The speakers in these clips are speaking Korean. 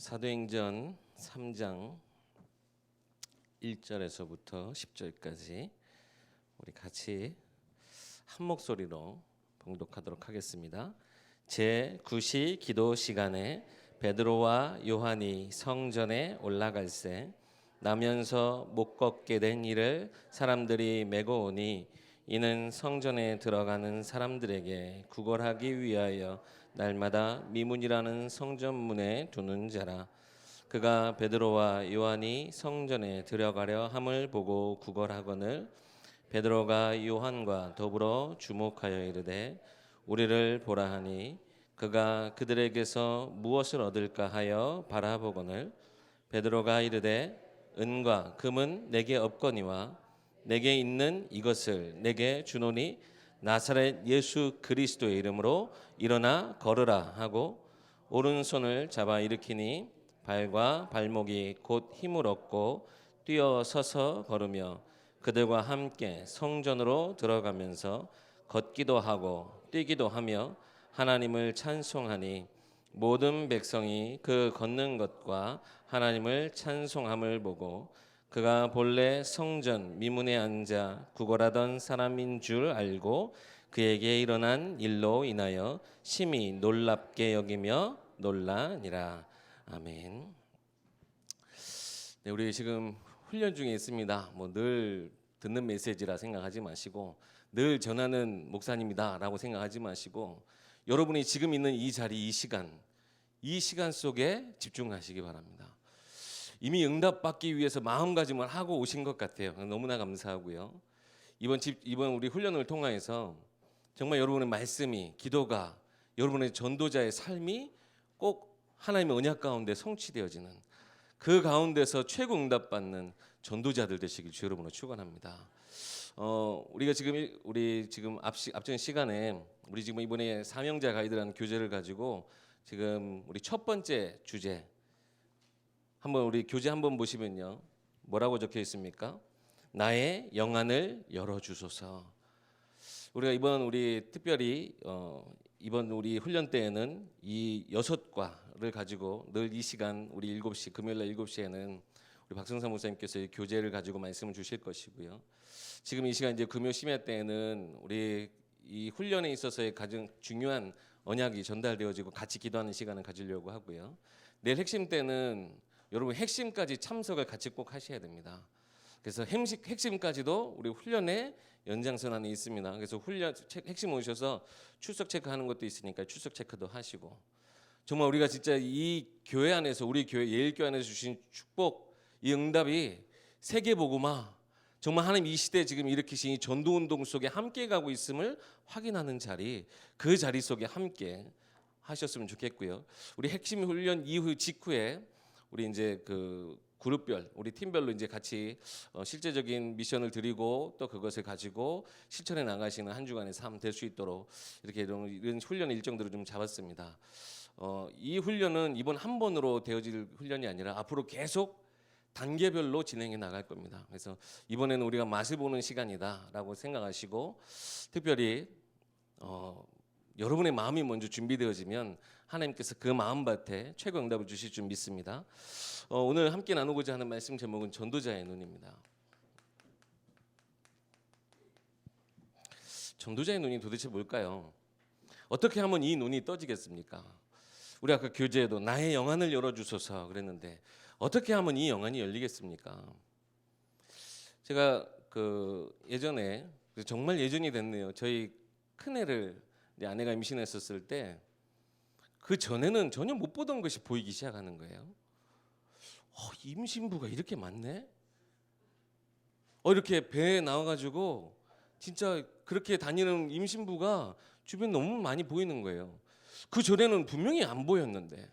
사도행전 3장 1절에서부터 10절까지 우리 같이 한 목소리로 봉독하도록 하겠습니다. 제9시 기도 시간에 베드로와 요한이 성전에 올라갈새 나면서 못 걷게 된 이를 사람들이 메고 오니 이는 성전에 들어가는 사람들에게 구걸하기 위하여 날마다 미문이라는 성전문에 두는 자라. 그가 베드로와 요한이 성전에 들어가려 함을 보고 구걸하거늘 베드로가 요한과 더불어 주목하여 이르되 우리를 보라 하니 그가 그들에게서 무엇을 얻을까 하여 바라보거늘 베드로가 이르되 은과 금은 내게 없거니와 내게 있는 이것을 내게 주노니 나사렛 예수 그리스도의 이름으로 일어나 걸으라 하고 오른손을 잡아 일으키니 발과 발목이 곧 힘을 얻고 뛰어 서서 걸으며 그들과 함께 성전으로 들어가면서 걷기도 하고 뛰기도 하며 하나님을 찬송하니 모든 백성이 그 걷는 것과 하나님을 찬송함을 보고 그가 본래 성전 미문에 앉아 구걸하던 사람인 줄 알고 그에게 일어난 일로 인하여 심히 놀랍게 여기며 놀라니라. 아멘. 네, 우리 지금 훈련 중에 있습니다. 늘 듣는 메시지라 생각하지 마시고 늘 전하는 목사님이다라고 생각하지 마시고 여러분이 지금 있는 이 자리, 이 시간 속에 집중하시기 바랍니다. 이미 응답받기 위해서 마음가짐을 하고 오신 것 같아요. 너무나 감사하고요. 이번 우리 훈련을 통해서 정말 여러분의 말씀이, 기도가, 여러분의 전도자의 삶이 꼭 하나님의 언약 가운데 성취되어지는 그 가운데서 최고 응답받는 전도자들 되시길 주 여러분으로 축원합니다. 우리 지금 앞전 시간에 우리 지금 이번에 사명자 가이드라는 교재를 가지고 지금 우리 첫 번째 주제 한번 우리 교재 한번 보시면요. 뭐라고 적혀 있습니까? 나의 영안을 열어 주소서. 우리가 특별히 이번 우리 훈련 때에는 이 6과를 가지고 늘 이 시간 우리 7시 금요일 날 7시에는 우리 박성삼 목사님께서 이 교재를 가지고 말씀을 주실 것이고요. 지금 이 시간 이제 금요 심야 때에는 우리 이 훈련에 있어서의 가장 중요한 언약이 전달되어지고 같이 기도하는 시간을 가지려고 하고요. 내일 핵심 때는 여러분 핵심까지 참석을 같이 꼭 하셔야 됩니다. 그래서 핵심까지도 우리 훈련의 연장선 안에 있습니다. 그래서 핵심 오셔서 출석 체크하는 것도 있으니까 출석 체크도 하시고 정말 우리가 진짜 이 교회 안에서 우리 교회 예일교회 안에서 주신 축복 이 응답이 세계복음화 정말 하나님 이 시대에 지금 일으키신 이 전도운동 속에 함께 가고 있음을 확인하는 자리 그 자리 속에 함께 하셨으면 좋겠고요. 우리 핵심 훈련 직후에 우리 이제 그 그룹별, 우리 팀별로 이제 같이 실제적인 미션을 드리고 또 그것을 가지고 실천해 나가시는 한 주간의 삶 될 수 있도록 이런 훈련 일정들을 좀 잡았습니다. 이 훈련은 이번 한 번으로 되어질 훈련이 아니라 앞으로 계속 단계별로 진행해 나갈 겁니다. 그래서 이번에는 우리가 맛을 보는 시간이다라고 생각하시고 특별히 여러분의 마음이 먼저 준비되어지면 하나님께서 그 마음밭에 최고 응답을 주실 줄 믿습니다. 오늘 함께 나누고자 하는 말씀 제목은 전도자의 눈입니다. 전도자의 눈이 도대체 뭘까요? 어떻게 하면 이 눈이 떠지겠습니까? 우리 아까 교재에도 나의 영안을 열어주소서 그랬는데 어떻게 하면 이 영안이 열리겠습니까? 제가 예전에 정말 예전이 됐네요. 저희 큰애를 아내가 임신했었을 때 그 전에는 전혀 못 보던 것이 보이기 시작하는 거예요. 임신부가 이렇게 많네? 이렇게 배에 나와가지고 진짜 그렇게 다니는 임신부가 주변에 너무 많이 보이는 거예요. 그 전에는 분명히 안 보였는데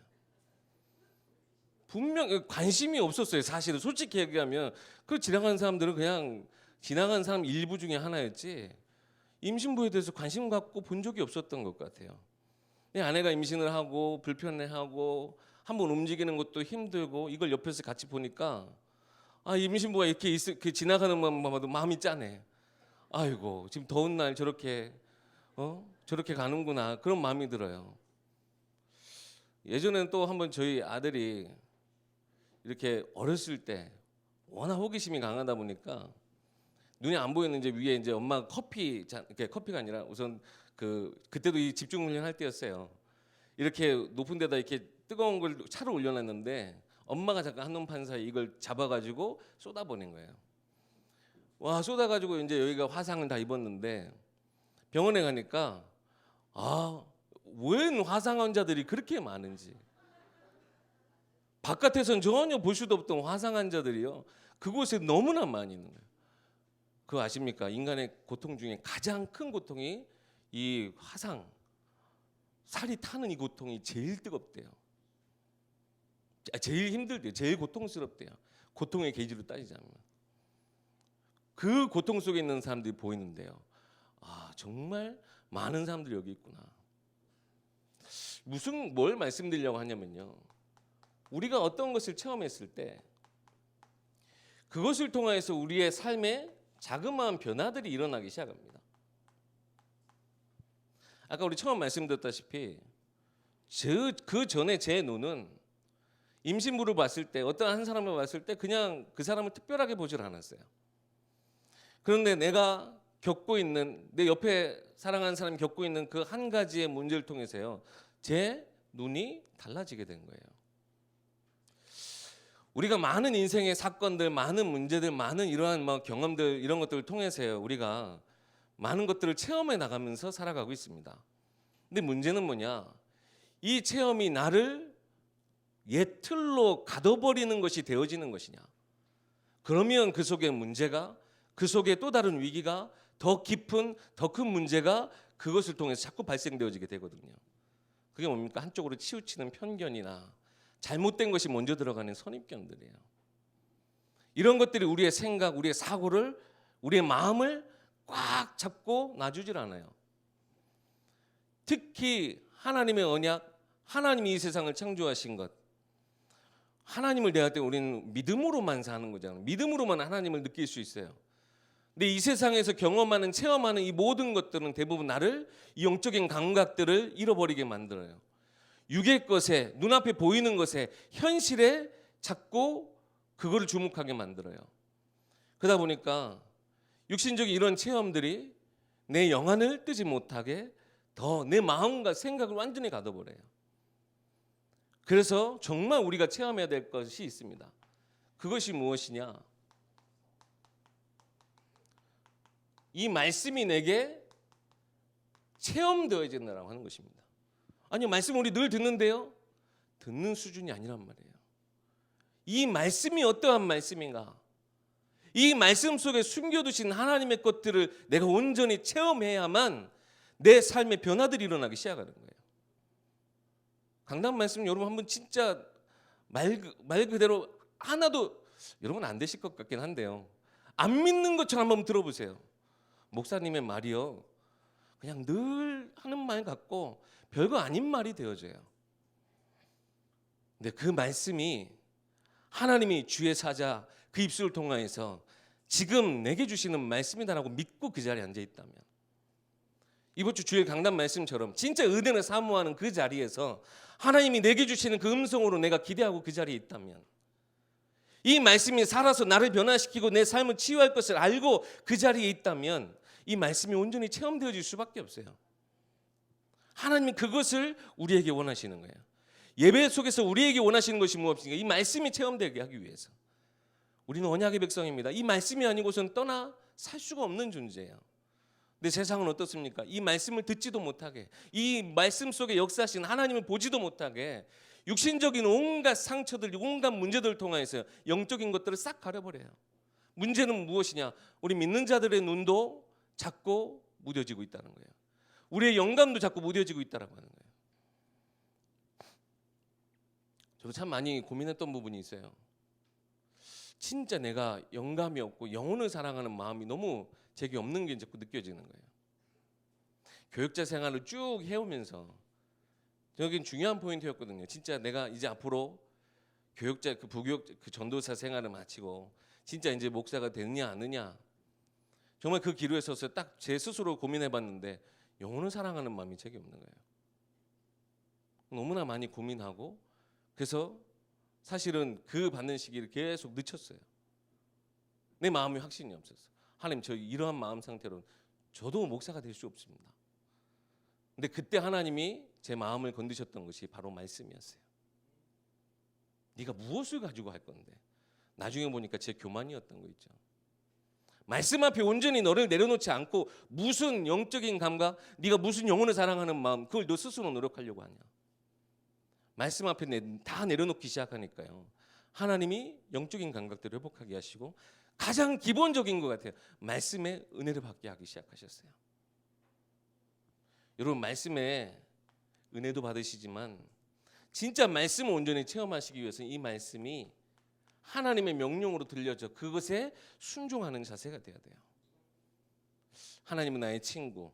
분명 관심이 없었어요. 사실은 솔직히 얘기하면 그 지나가는 사람들은 그냥 지나가는 사람 일부 중에 하나였지 임신부에 대해서 관심 갖고 본 적이 없었던 것 같아요. 내 아내가 임신을 하고 불편해하고 한번 움직이는 것도 힘들고 이걸 옆에서 같이 보니까 임신부가 이렇게 지나가는 것만 봐도 마음이 짠해. 아이고 지금 더운 날 저렇게 가는구나 그런 마음이 들어요. 예전에는 또 한번 저희 아들이 이렇게 어렸을 때 워낙 호기심이 강하다 보니까 눈이 안 보이는 이제 위에 이제 엄마가 이렇게 커피가 아니라 우선 그때도 이 집중 훈련할 때였어요. 이렇게 높은 데다 이렇게 뜨거운 걸 차로 올려놨는데 엄마가 잠깐 한눈 판 사이 이걸 잡아가지고 쏟아버린 거예요. 와, 쏟아가지고 이제 여기가 화상을 다 입었는데 병원에 가니까 웬 화상 환자들이 그렇게 많은지, 바깥에서는 전혀 볼 수도 없던 화상 환자들이요 그곳에 너무나 많이 있는 거예요. 그거 아십니까? 인간의 고통 중에 가장 큰 고통이 이 화상, 살이 타는 이 고통이 제일 뜨겁대요. 제일 힘들대요. 제일 고통스럽대요. 고통의 계기로 따지자면 그 고통 속에 있는 사람들이 보이는데요. 정말 많은 사람들이 여기 있구나. 뭘 말씀드리려고 하냐면요, 우리가 어떤 것을 체험했을 때 그것을 통해서 우리의 삶에 자그마한 변화들이 일어나기 시작합니다. 아까 우리 처음 말씀드렸다시피 그 전에 제 눈은 임신부를 봤을 때, 어떤 한 사람을 봤을 때 그냥 그 사람을 특별하게 보질 않았어요. 그런데 내가 겪고 있는, 내 옆에 사랑하는 사람이 겪고 있는 그 한 가지의 문제를 통해서요 제 눈이 달라지게 된 거예요. 우리가 많은 인생의 사건들, 많은 문제들, 많은 이러한 경험들, 이런 것들을 통해서요 우리가 많은 것들을 체험해 나가면서 살아가고 있습니다. 근데 문제는 뭐냐, 이 체험이 나를 옛 틀로 가둬버리는 것이 되어지는 것이냐, 그러면 그 속에 문제가, 그 속에 또 다른 위기가, 더 깊은 더 큰 문제가 그것을 통해서 자꾸 발생되어지게 되거든요. 그게 뭡니까? 한쪽으로 치우치는 편견이나 잘못된 것이 먼저 들어가는 선입견들이에요. 이런 것들이 우리의 생각, 우리의 사고를, 우리의 마음을 꽉 잡고 놔주질 않아요. 특히 하나님의 언약, 하나님이 이 세상을 창조하신 것, 하나님을 대할 때 우리는 믿음으로만 사는 거잖아요. 믿음으로만 하나님을 느낄 수 있어요. 근데 이 세상에서 경험하는, 체험하는 이 모든 것들은 대부분 나를, 이 영적인 감각들을 잃어버리게 만들어요. 육의 것에, 눈앞에 보이는 것에, 현실에 자꾸 그거를 주목하게 만들어요. 그러다 보니까 육신적인 이런 체험들이 내 영안을 뜨지 못하게 더 내 마음과 생각을 완전히 가둬버려요. 그래서 정말 우리가 체험해야 될 것이 있습니다. 그것이 무엇이냐? 이 말씀이 내게 체험되어진다라고 하는 것입니다. 아니, 말씀 우리 늘 듣는데요, 듣는 수준이 아니란 말이에요. 이 말씀이 어떠한 말씀인가, 이 말씀 속에 숨겨두신 하나님의 것들을 내가 온전히 체험해야만 내 삶의 변화들이 일어나기 시작하는 거예요. 강단 말씀 여러분 한번 진짜 말 그대로 하나도 여러분 안 되실 것 같긴 한데요, 안 믿는 것처럼 한번 들어보세요. 목사님의 말이요 그냥 늘 하는 말 같고 별거 아닌 말이 되어져요. 근데 그 말씀이 하나님이 주의 사자 그 입술을 통하여서 지금 내게 주시는 말씀이다라고 믿고 그 자리에 앉아 있다면, 이번 주 주일 강단 말씀처럼 진짜 은혜를 사모하는 그 자리에서 하나님이 내게 주시는 그 음성으로 내가 기대하고 그 자리에 있다면, 이 말씀이 살아서 나를 변화시키고 내 삶을 치유할 것을 알고 그 자리에 있다면 이 말씀이 온전히 체험되어질 수밖에 없어요. 하나님이 그것을 우리에게 원하시는 거예요. 예배 속에서 우리에게 원하시는 것이 무엇입니까? 이 말씀이 체험되게 하기 위해서. 우리는 언약의 백성입니다. 이 말씀이 아니고서는 떠나 살 수가 없는 존재예요. 근데 세상은 어떻습니까? 이 말씀을 듣지도 못하게, 이 말씀 속에 역사하신 하나님을 보지도 못하게 육신적인 온갖 상처들, 온갖 문제들을 통해서 영적인 것들을 싹 가려버려요. 문제는 무엇이냐? 우리 믿는 자들의 눈도 자꾸 무뎌지고 있다는 거예요. 우리의 영감도 자꾸 무뎌지고 있다라고 하는 거예요. 저도 참 많이 고민했던 부분이 있어요. 진짜 내가 영감이 없고 영혼을 사랑하는 마음이 너무 제게 없는 게 자꾸 느껴지는 거예요. 교육자 생활을 쭉 해오면서 여긴 중요한 포인트였거든요. 진짜 내가 이제 앞으로 교육자, 부교육, 전도사 생활을 마치고 진짜 이제 목사가 되느냐 아느냐, 정말 그 기로에 서서 딱 제 스스로 고민해봤는데 영혼을 사랑하는 마음이 제게 없는 거예요. 너무나 많이 고민하고, 그래서 사실은 그 받는 시기를 계속 늦췄어요. 내 마음이 확신이 없었어요. 하나님, 저 이러한 마음 상태로 저도 목사가 될 수 없습니다. 근데 그때 하나님이 제 마음을 건드셨던 것이 바로 말씀이었어요. 네가 무엇을 가지고 할 건데? 나중에 보니까 제 교만이었던 거 있죠. 말씀 앞에 온전히 너를 내려놓지 않고 무슨 영적인 감각, 네가 무슨 영혼을 사랑하는 마음, 그걸 너 스스로 노력하려고 하냐. 말씀 앞에 다 내려놓기 시작하니까요, 하나님이 영적인 감각들을 회복하게 하시고 가장 기본적인 것 같아요. 말씀의 은혜를 받게 하기 시작하셨어요. 여러분, 말씀에 은혜도 받으시지만 진짜 말씀을 온전히 체험하시기 위해서는 이 말씀이 하나님의 명령으로 들려져 그것에 순종하는 자세가 돼야 돼요. 하나님은 나의 친구,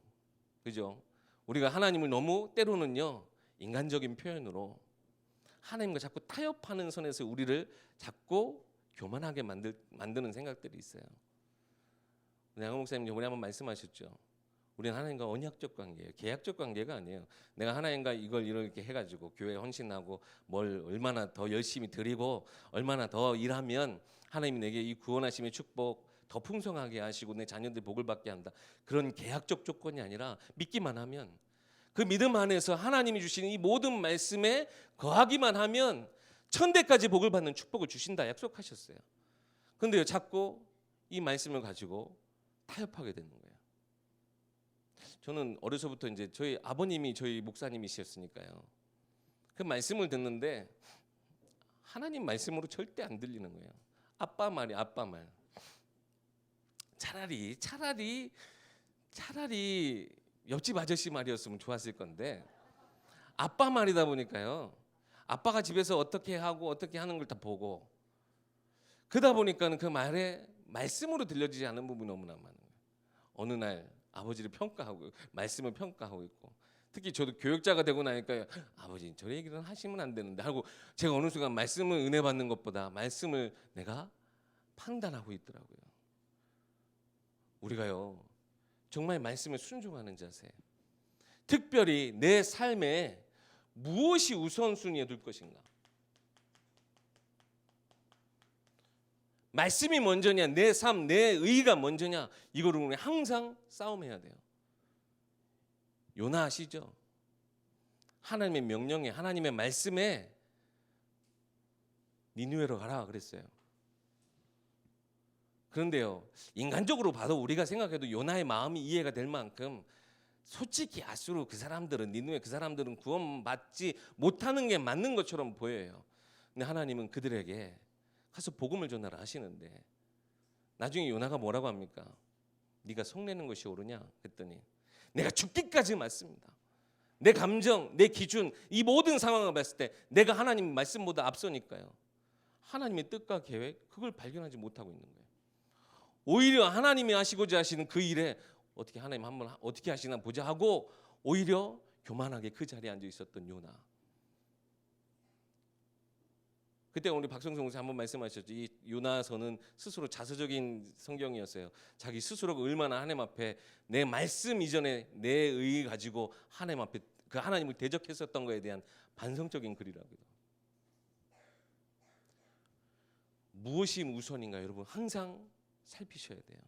그죠? 우리가 하나님을 너무 때로는요, 인간적인 표현으로 하나님과 자꾸 타협하는 선에서 우리를 자꾸 교만하게 만드는 생각들이 있어요. 양호 목사님 저번에 한번 말씀하셨죠. 우리는 하나님과 언약적 관계예요. 계약적 관계가 아니에요. 내가 하나님과 이걸 이렇게 해가지고 교회에 헌신하고 뭘 얼마나 더 열심히 드리고 얼마나 더 일하면 하나님이 내게 이 구원하심의 축복 더 풍성하게 하시고 내 자녀들 복을 받게 한다. 그런 계약적 조건이 아니라 믿기만 하면, 그 믿음 안에서 하나님이 주시는 이 모든 말씀에 거하기만 하면 천대까지 복을 받는 축복을 주신다 약속하셨어요. 그런데요, 자꾸 이 말씀을 가지고 타협하게 되는 거예요. 저는 어려서부터 이제 저희 아버님이 저희 목사님이셨으니까요, 그 말씀을 듣는데 하나님 말씀으로 절대 안 들리는 거예요. 아빠 말이 아빠 말. 차라리 옆집 아저씨 말이었으면 좋았을 건데 아빠 말이다 보니까요, 아빠가 집에서 어떻게 하고 어떻게 하는 걸 다 보고 그러다 보니까는 그 말에 말씀으로 들려지지 않은 부분이 너무나 많은 거예요. 어느 날 아버지를 평가하고 말씀을 평가하고 있고, 특히 저도 교육자가 되고 나니까 아버지 저 얘기는 하시면 안 되는데 하고, 제가 어느 순간 말씀을 은혜 받는 것보다 말씀을 내가 판단하고 있더라고요. 우리가요, 정말 말씀에 순종하는 자세, 특별히 내 삶에 무엇이 우선순위에 둘 것인가, 말씀이 먼저냐 내 삶, 내 의가 먼저냐, 이거를 우리 항상 싸움해야 돼요. 요나 아시죠? 하나님의 명령에, 하나님의 말씀에 니느웨로 가라 그랬어요. 그런데요, 인간적으로 봐도 우리가 생각해도 요나의 마음이 이해가 될 만큼 솔직히 아수르 그 사람들은, 니느웨 그 사람들은 구원받지 못하는 게 맞는 것처럼 보여요. 근데 하나님은 그들에게 가서 복음을 전하라 하시는데, 나중에 요나가 뭐라고 합니까? 네가 성내는 것이 옳으냐 했더니 내가 죽기까지 맞습니다. 내 감정, 내 기준, 이 모든 상황을 봤을 때 내가 하나님 말씀보다 앞서니까요, 하나님의 뜻과 계획, 그걸 발견하지 못하고 있는 거예요. 오히려 하나님이 하시고자 하시는 그 일에 어떻게 하나님 한번 어떻게 하시나 보자 하고 오히려 교만하게 그 자리에 앉아 있었던 요나. 그때 우리 박성성 목사 한번 말씀하셨죠. 이 요나서는 스스로 자서적인 성경이었어요. 자기 스스로가 얼마나 하나님 앞에 내 말씀 이전에 내 의 가지고 하나님 앞에 그 하나님을 대적했었던 것에 대한 반성적인 글이라고요. 무엇이 우선인가 여러분 항상 살피셔야 돼요.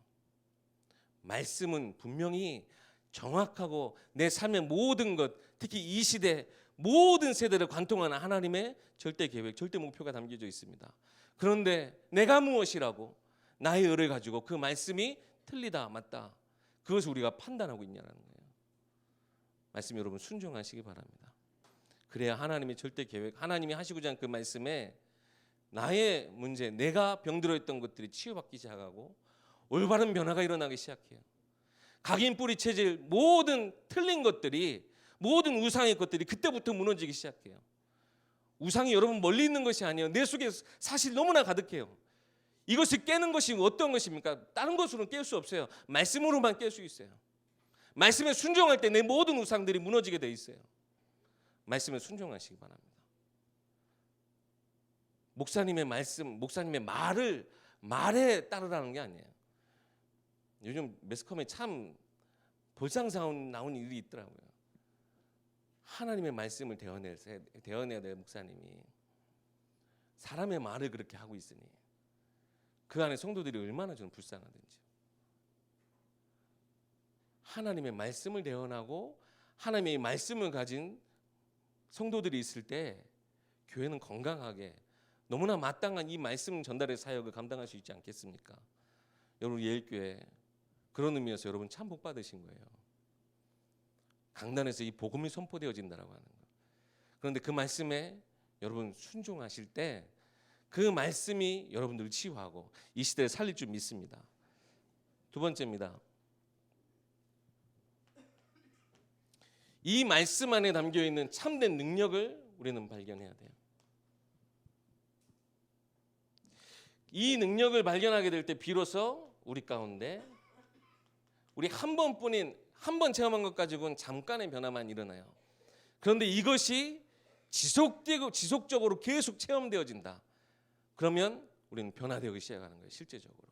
말씀은 분명히 정확하고 내 삶의 모든 것, 특히 이 시대 모든 세대를 관통하는 하나님의 절대 계획, 절대 목표가 담겨져 있습니다. 그런데 내가 무엇이라고 나의 의를 가지고 그 말씀이 틀리다 맞다, 그것을 우리가 판단하고 있냐는 거예요. 말씀 여러분 순종하시기 바랍니다. 그래야 하나님의 절대 계획, 하나님이 하시고자 하는 그 말씀에 나의 문제, 내가 병들어있던 것들이 치유받기 시작하고 올바른 변화가 일어나기 시작해요. 각인 뿌리 체질 모든 틀린 것들이, 모든 우상의 것들이 그때부터 무너지기 시작해요. 우상이 여러분 멀리 있는 것이 아니에요. 내 속에 사실 너무나 가득해요. 이것을 깨는 것이 어떤 것입니까? 다른 것으로는 깰 수 없어요. 말씀으로만 깰 수 있어요. 말씀에 순종할 때 내 모든 우상들이 무너지게 돼 있어요. 말씀에 순종하시기 바랍니다. 목사님의 말씀, 목사님의 말에 따르라는 게 아니에요. 요즘 매스컴에 참 볼상사운 나온 일이 있더라고요. 하나님의 말씀을 대언해야 될 목사님이 사람의 말을 그렇게 하고 있으니 그 안에 성도들이 얼마나 저는 불쌍하든지. 하나님의 말씀을 대언하고 하나님의 말씀을 가진 성도들이 있을 때 교회는 건강하게 너무나 마땅한 이 말씀 전달의 사역을 감당할 수 있지 않겠습니까? 여러분 예일교회 그런 의미에서 여러분 참 복 받으신 거예요. 강단에서 이 복음이 선포되어진다라고 하는 거. 그런데 그 말씀에 여러분 순종하실 때 그 말씀이 여러분들을 치유하고 이 시대를 살릴 줄 믿습니다. 두 번째입니다. 이 말씀 안에 담겨 있는 참된 능력을 우리는 발견해야 돼요. 이 능력을 발견하게 될 때 비로소 우리 가운데 우리 한 번 체험한 것 가지고는 잠깐의 변화만 일어나요. 그런데 이것이 지속적으로 계속 체험되어진다. 그러면 우리는 변화되기 시작하는 거예요. 실제적으로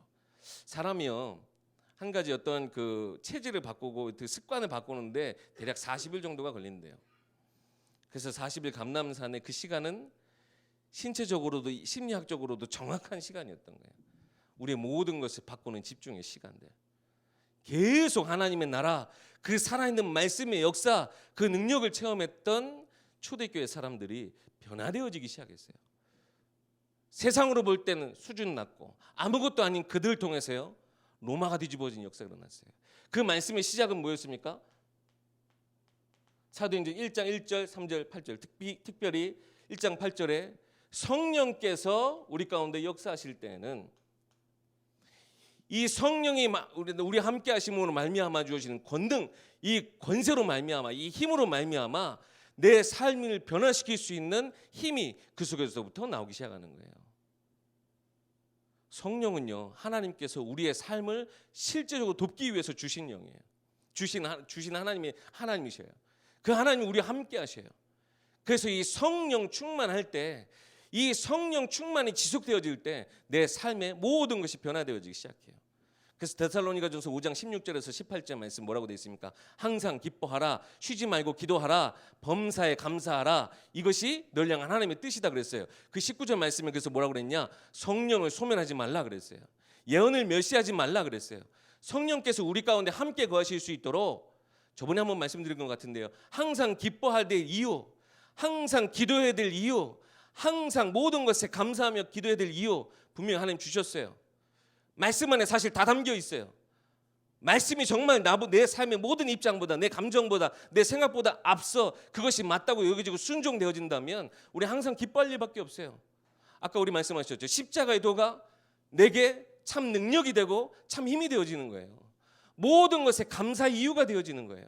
사람이요 한 가지 어떤 그 체질을 바꾸고 그 습관을 바꾸는데 대략 40일 정도가 걸린대요. 그래서 40일 감람산의 그 시간은 신체적으로도 심리학적으로도 정확한 시간이었던 거예요. 우리의 모든 것을 바꾸는 집중의 시간들. 계속 하나님의 나라, 그 살아있는 말씀의 역사, 그 능력을 체험했던 초대교회 사람들이 변화되어지기 시작했어요. 세상으로 볼 때는 수준 낮고 아무것도 아닌 그들을 통해서요 로마가 뒤집어진 역사가 일어났어요. 그 말씀의 시작은 뭐였습니까? 사도행전 1장 1절, 3절, 8절 특별히 1장 8절에 성령께서 우리 가운데 역사하실 때에는 이 성령이 우리 함께 하심으로 말미암아 주어지는 권능, 이 권세로 말미암아, 이 힘으로 말미암아 내 삶을 변화시킬 수 있는 힘이 그 속에서부터 나오기 시작하는 거예요. 성령은요 하나님께서 우리의 삶을 실제적으로 돕기 위해서 주신 영이에요. 주신 하나님의 하나님이셔요. 그 하나님이 우리와 함께 하셔요. 그래서 이 성령 충만할 때, 이 성령 충만이 지속되어질 때 내 삶의 모든 것이 변화되어지기 시작해요. 그래서 데살로니가전서 5장 16절에서 18절 말씀 뭐라고 되어 있습니까? 항상 기뻐하라, 쉬지 말고 기도하라, 범사에 감사하라, 이것이 널 향한 하나님의 뜻이다 그랬어요. 그 19절 말씀에 그래서 뭐라고 그랬냐? 성령을 소멸하지 말라 그랬어요. 예언을 멸시하지 말라 그랬어요. 성령께서 우리 가운데 함께 거하실 수 있도록 저번에 한번 말씀드린 것 같은데요, 항상 기뻐할 될 이유, 항상 기도해야 될 이유, 항상 모든 것에 감사하며 기도해야 될 이유 분명히 하나님 주셨어요. 말씀 안에 사실 다 담겨 있어요. 말씀이 정말 내 삶의 모든 입장보다, 내 감정보다, 내 생각보다 앞서 그것이 맞다고 여겨지고 순종되어진다면 우리 항상 기뻐할 일밖에 없어요. 아까 우리 말씀하셨죠. 십자가의 도가 내게 참 능력이 되고 참 힘이 되어지는 거예요. 모든 것에 감사 이유가 되어지는 거예요.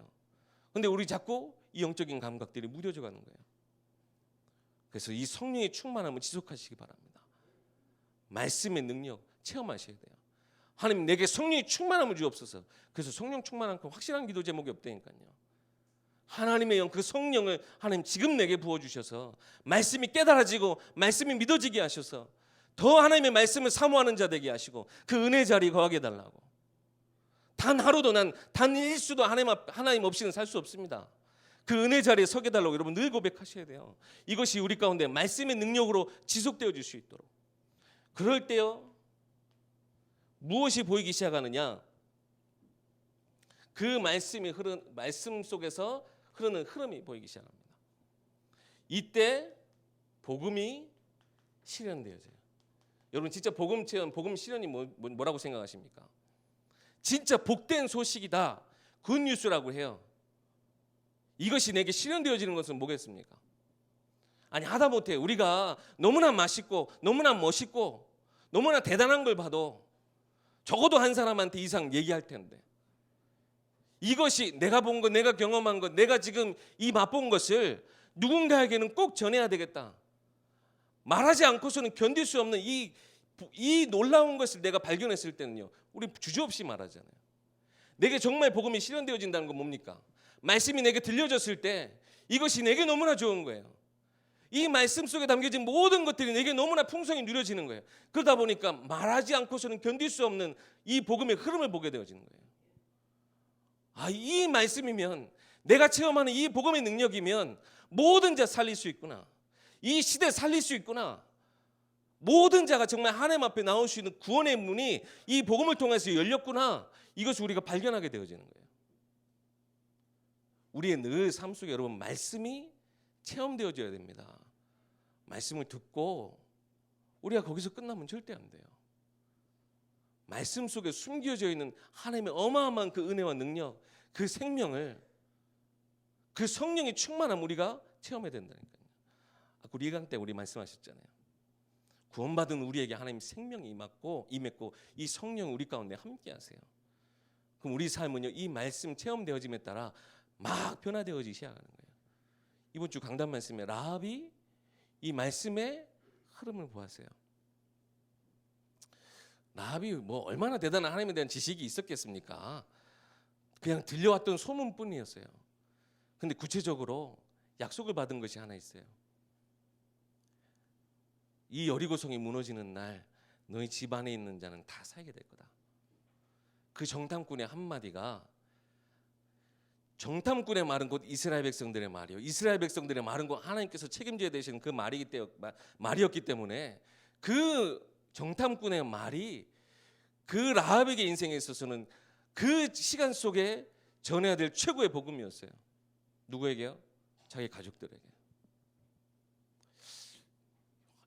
그런데 우리 자꾸 이 영적인 감각들이 무뎌져 가는 거예요. 그래서 이 성령의 충만함을 지속하시기 바랍니다. 말씀의 능력 체험하셔야 돼요. 하나님 내게 성령의 충만함을 주옵소서. 그래서 성령 충만한 확실한 기도 제목이 없다니까요. 하나님의 영, 그 성령을 하나님 지금 내게 부어주셔서 말씀이 깨달아지고 말씀이 믿어지게 하셔서 더 하나님의 말씀을 사모하는 자 되게 하시고 그 은혜 자리에 거하게 해달라고. 단 하루도 단 일수도 하나님 없이는 살 수 없습니다. 그 은혜 자리에 서게 달라고 여러분 늘 고백하셔야 돼요. 이것이 우리 가운데 말씀의 능력으로 지속되어질 수 있도록. 그럴 때요 무엇이 보이기 시작하느냐? 그 말씀 속에서 흐르는 흐름이 보이기 시작합니다. 이때 복음이 실현되어져요. 여러분 진짜 복음 체험, 복음 실현이 뭐라고 생각하십니까? 진짜 복된 소식이다, 굿뉴스라고 해요. 이것이 내게 실현되어지는 것은 뭐겠습니까? 아니 하다못해 우리가 너무나 맛있고 너무나 멋있고 너무나 대단한 걸 봐도 적어도 한 사람한테 이상 얘기할 텐데, 이것이 내가 본 것, 내가 경험한 것, 내가 지금 이 맛본 것을 누군가에게는 꼭 전해야 되겠다. 말하지 않고서는 견딜 수 없는 이 놀라운 것을 내가 발견했을 때는요, 우리 주저없이 말하잖아요. 내게 정말 복음이 실현되어진다는 건 뭡니까? 말씀이 내게 들려졌을 때 이것이 내게 너무나 좋은 거예요. 이 말씀 속에 담겨진 모든 것들이 내게 너무나 풍성히 누려지는 거예요. 그러다 보니까 말하지 않고서는 견딜 수 없는 이 복음의 흐름을 보게 되어지는 거예요. 이 말씀이면, 내가 체험하는 이 복음의 능력이면 모든 자 살릴 수 있구나, 이 시대 살릴 수 있구나. 모든 자가 정말 하나님 앞에 나올 수 있는 구원의 문이 이 복음을 통해서 열렸구나. 이것을 우리가 발견하게 되어지는 거예요. 우리의 늘 삶 속에 여러분 말씀이 체험되어져야 됩니다. 말씀을 듣고 우리가 거기서 끝나면 절대 안 돼요. 말씀 속에 숨겨져 있는 하나님의 어마어마한 그 은혜와 능력, 그 생명을, 그 성령의 충만함 우리가 체험해야 된다니까요. 아까 우리 1강 때 우리 말씀하셨잖아요. 구원받은 우리에게 하나님 생명이 임했고 이 성령이 우리 가운데 함께 하세요. 그럼 우리 삶은요, 이 말씀 체험되어짐에 따라 막 변화되어지기 시작하는 거예요. 이번 주 강단 말씀에 라합이 이 말씀의 흐름을 보았어요. 라합이 뭐 얼마나 대단한 하나님에 대한 지식이 있었겠습니까? 그냥 들려왔던 소문뿐이었어요. 근데 구체적으로 약속을 받은 것이 하나 있어요. 이 여리고성이 무너지는 날 너희 집 안에 있는 자는 다 살게 될 거다. 그 정탐꾼의 한마디가, 정탐꾼의 말은 곧 이스라엘 백성들의 말이요, 이스라엘 백성들의 말은 곧 하나님께서 책임져야 되시는 그 말이었기 때문에 그 정탐꾼의 말이 그 라합에게 인생에 있어서는 그 시간 속에 전해야 될 최고의 복음이었어요. 누구에게요? 자기 가족들에게.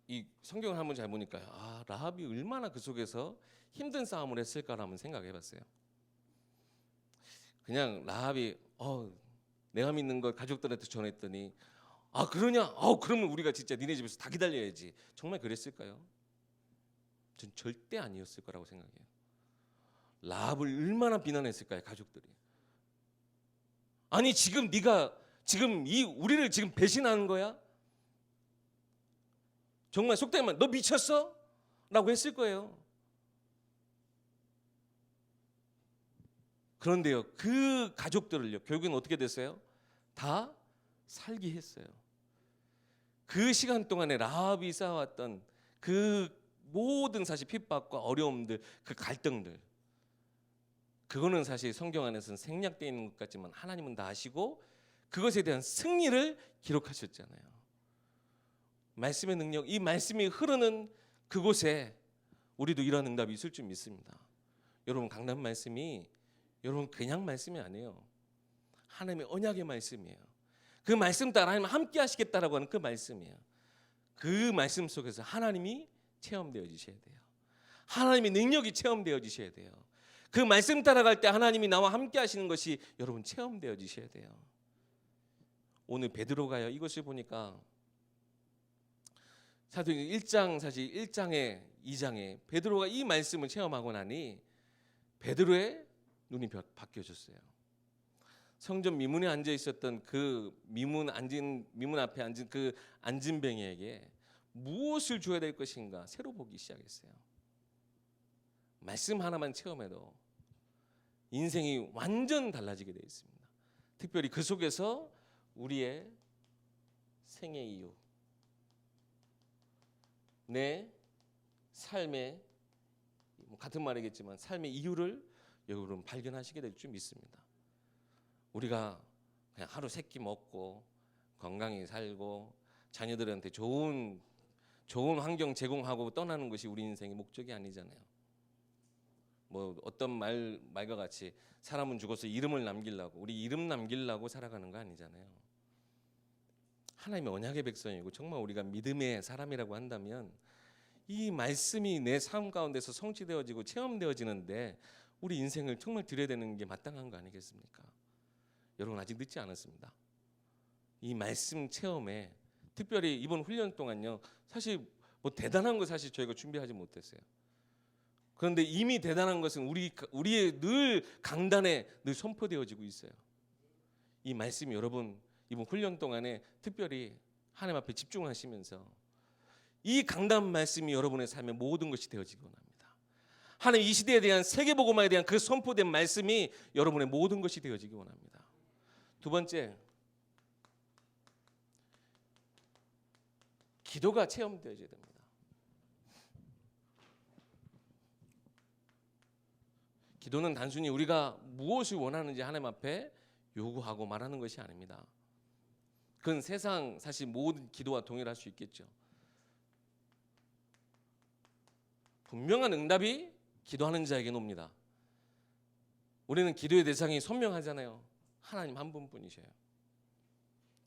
이 성경을 한번 잘 보니까요, 라합이 얼마나 그 속에서 힘든 싸움을 했을까라는 생각을 해봤어요. 그냥 라합이 내가 믿는 걸 가족들한테 전했더니 그러냐? 그러면 우리가 진짜 니네 집에서 다 기다려야지. 정말 그랬을까요? 전 절대 아니었을 거라고 생각해요. 라합을 얼마나 비난했을까요, 가족들이? 아니 지금 네가 지금 우리를 지금 배신하는 거야? 정말 속된 말, 너 미쳤어? 라고 했을 거예요. 그런데요, 그 가족들을요, 결국엔 어떻게 됐어요? 다 살게 했어요. 그 시간 동안에 라합이 쌓아왔던 그 모든 사실 핍박과 어려움들, 그 갈등들, 그거는 사실 성경 안에서는 생략되어 있는 것 같지만 하나님은 다 아시고 그것에 대한 승리를 기록하셨잖아요. 말씀의 능력, 이 말씀이 흐르는 그곳에 우리도 이런 응답이 있을 줄 믿습니다. 여러분, 강단 말씀이 여러분 그냥 말씀이 아니에요. 하나님의 언약의 말씀이에요. 그 말씀 따라 하나님 함께 하시겠다라고 하는 그 말씀이에요. 그 말씀 속에서 하나님이 체험되어지셔야 돼요. 하나님의 능력이 체험되어지셔야 돼요. 그 말씀 따라갈 때 하나님이 나와 함께 하시는 것이 여러분 체험되어지셔야 돼요. 오늘 베드로가요, 이것을 보니까 사도행전 1장, 사실 1장에 2장에 베드로가 이 말씀을 체험하고 나니 베드로의 눈이 바뀌어졌어요. 성전 미문에 앉아 있었던 그 미문 앞에 앉은 그 안진뱅이에게 무엇을 줘야 될 것인가 새로 보기 시작했어요. 말씀 하나만 체험해도 인생이 완전 달라지게 되어 있습니다. 특별히 그 속에서 우리의 생애 이유, 내 삶의, 같은 말이겠지만 삶의 이유를 여러분 발견하시게 될 줄 믿습니다. 우리가 그냥 하루 세 끼 먹고 건강히 살고 자녀들한테 좋은 환경 제공하고 떠나는 것이 우리 인생의 목적이 아니잖아요. 뭐 어떤 말과 같이 사람은 죽어서 이름을 남기려고, 우리 이름 남기려고 살아가는 거 아니잖아요. 하나님의 언약의 백성이고 정말 우리가 믿음의 사람이라고 한다면 이 말씀이 내 삶 가운데서 성취되어지고 체험되어지는데 우리 인생을 정말 드려야 되는 게 마땅한 거 아니겠습니까? 여러분, 아직 늦지 않았습니다. 이 말씀 체험에 특별히 이번 훈련 동안요, 사실 뭐 대단한 거 사실 저희가 준비하지 못했어요. 그런데 이미 대단한 것은 우리의 늘 강단에 늘 선포되어지고 있어요. 이 말씀이 여러분 이번 훈련 동안에 특별히 하나님 앞에 집중하시면서 이 강단 말씀이 여러분의 삶의 모든 것이 되어지기 원합니다. 하나님 이 시대에 대한 세계복음화에 대한 그 선포된 말씀이 여러분의 모든 것이 되어지기 원합니다. 두 번째, 기도가 체험되어져야 됩니다. 기도는 단순히 우리가 무엇을 원하는지 하나님 앞에 요구하고 말하는 것이 아닙니다. 그건 세상 사실 모든 기도와 동일할 수 있겠죠. 분명한 응답이 기도하는 자에게는 옵니다. 우리는 기도의 대상이 선명하잖아요. 하나님 한 분뿐이셔요.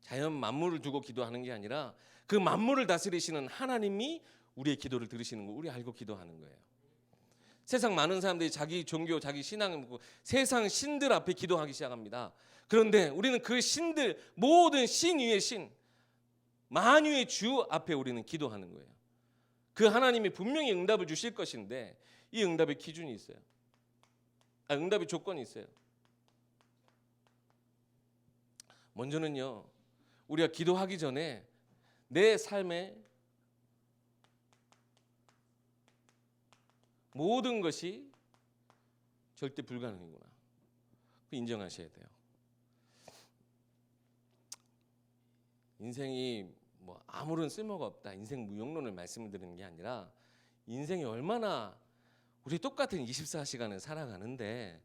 자연 만물을 두고 기도하는 게 아니라 그 만물을 다스리시는 하나님이 우리의 기도를 들으시는 거 우리 알고 기도하는 거예요. 세상 많은 사람들이 자기 종교, 자기 신앙을 묻고 세상 신들 앞에 기도하기 시작합니다. 그런데 우리는 그 신들, 모든 신 위의 신, 만유의 주 앞에 우리는 기도하는 거예요. 그 하나님이 분명히 응답을 주실 것인데 이 응답의 기준이 있어요. 응답의 조건이 있어요. 먼저는요, 우리가 기도하기 전에 내 삶에 모든 것이 절대 불가능이구나. 인정하셔야 돼요. 인생이 뭐 아무런 쓸모가 없다. 인생 무용론을 말씀을 드리는 게 아니라 인생이 얼마나 우리 똑같은 24시간을 살아가는데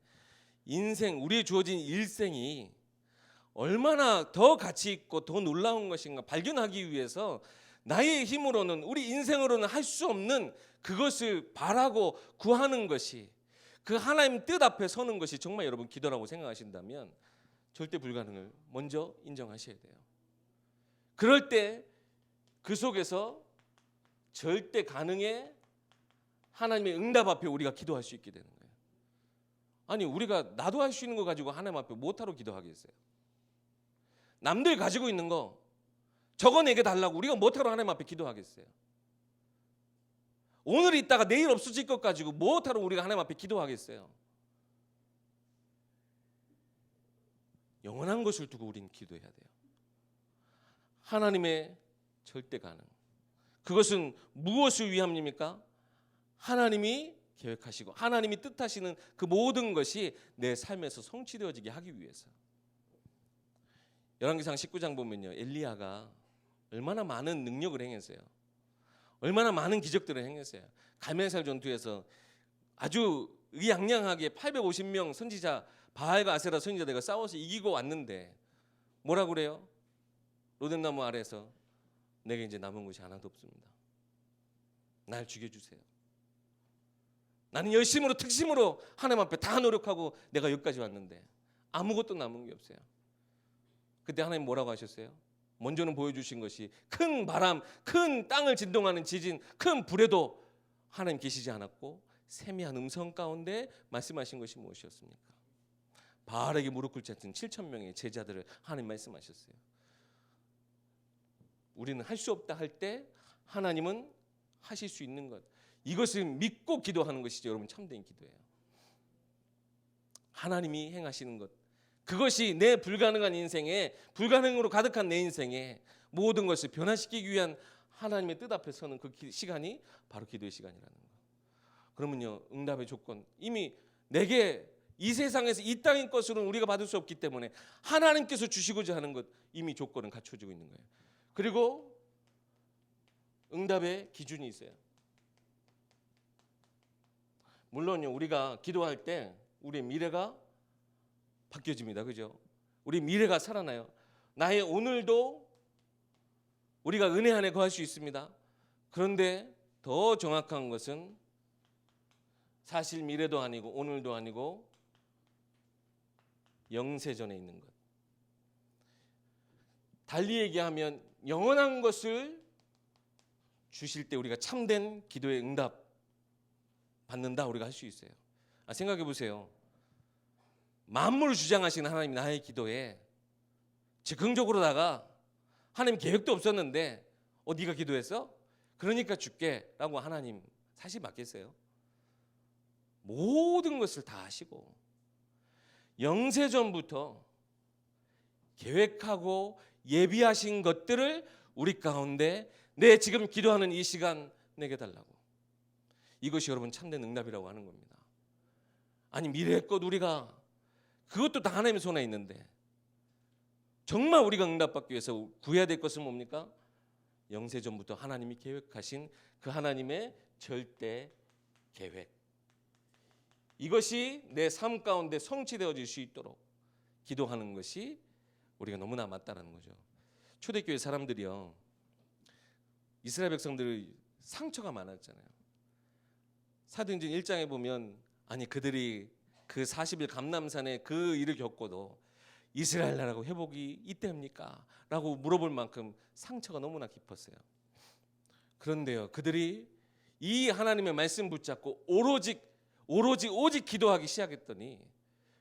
인생, 우리의 주어진 일생이 얼마나 더 가치 있고 더 놀라운 것인가 발견하기 위해서 나의 힘으로는, 우리 인생으로는 할 수 없는 그것을 바라고 구하는 것이, 그 하나님 뜻 앞에 서는 것이 정말 여러분 기도라고 생각하신다면 절대 불가능을 먼저 인정하셔야 돼요. 그럴 때 그 속에서 절대 가능의 하나님의 응답 앞에 우리가 기도할 수 있게 되는 거예요. 아니, 우리가 나도 할 수 있는 거 가지고 하나님 앞에 못하러 기도하겠어요? 남들 가지고 있는 거 저거 내게 달라고 우리가 못하러 하나님 앞에 기도하겠어요? 오늘 있다가 내일 없어질 것 가지고 못하러 우리가 하나님 앞에 기도하겠어요? 영원한 것을 두고 우리는 기도해야 돼요. 하나님의 절대 가능. 그것은 무엇을 위함입니까? 하나님이 계획하시고 하나님이 뜻하시는 그 모든 것이 내 삶에서 성취되어지게 하기 위해서. 열왕기상 19장 보면요, 엘리야가 얼마나 많은 능력을 행했어요. 얼마나 많은 기적들을 행했어요. 갈멜살 전투에서 아주 의양양하게 850명 선지자, 바알과 아세라 선지자들과 싸워서 이기고 왔는데 뭐라고 그래요? 로뎀나무 아래에서 내게 이제 남은 것이 하나도 없습니다. 날 죽여주세요. 나는 열심으로 특심으로 하나님 앞에 다 노력하고 내가 여기까지 왔는데 아무것도 남은 게 없어요. 그때 하나님 뭐라고 하셨어요? 먼저는 보여주신 것이 큰 바람, 큰 땅을 진동하는 지진, 큰 불에도 하나님 계시지 않았고 세미한 음성 가운데 말씀하신 것이 무엇이었습니까? 바알에게 무릎 꿇지 않던 7천 명의 제자들을 하나님 말씀하셨어요. 우리는 할 수 없다 할 때 하나님은 하실 수 있는 것, 이것을 믿고 기도하는 것이죠. 여러분, 참된 기도예요. 하나님이 행하시는 것, 그것이 내 불가능한 인생에, 불가능으로 가득한 내 인생에 모든 것을 변화시키기 위한 하나님의 뜻 앞에 서는 그 시간이 바로 기도의 시간이라는 거. 그러면요, 응답의 조건, 이미 내게 이 세상에서 이 땅의 것으로는 우리가 받을 수 없기 때문에 하나님께서 주시고자 하는 것, 이미 조건은 갖춰지고 있는 거예요. 그리고 응답의 기준이 있어요. 물론요, 우리가 기도할 때 우리의 미래가 바뀌어집니다. 그죠? 우리 미래가 살아나요. 나의 오늘도 우리가 은혜 안에 거할 수 있습니다. 그런데 더 정확한 것은 사실 미래도 아니고 오늘도 아니고 영세전에 있는 것. 달리 얘기하면 영원한 것을 주실 때 우리가 참된 기도의 응답 받는다, 우리가 할 수 있어요. 생각해 보세요. 만물을 주장하시는 하나님, 나의 기도에 즉흥적으로다가 하나님 계획도 없었는데 네가 기도했어? 그러니까 줄게 라고 하나님 사실 맞겠어요? 모든 것을 다 하시고 영세전부터 계획하고 예비하신 것들을 우리 가운데 내 지금 기도하는 이 시간 내게 달라고. 이것이 여러분 참된 응답이라고 하는 겁니다. 아니, 미래의 것 우리가 그것도 다 하나님의 손에 있는데 정말 우리가 응답받기 위해서 구해야 될 것은 뭡니까? 영세전부터 하나님이 계획하신 그 하나님의 절대 계획, 이것이 내 삶 가운데 성취되어질 수 있도록 기도하는 것이 우리가 너무나 맞다는 거죠. 초대교회 사람들이요, 이스라엘 백성들의 상처가 많았잖아요. 사도행전 1장에 보면 아니 그들이 그 40일 감람산에 그 일을 겪고도 이스라엘 나라가 회복이 이때입니까? 라고 물어볼 만큼 상처가 너무나 깊었어요. 그런데요, 그들이 이 하나님의 말씀 붙잡고 오직 기도하기 시작했더니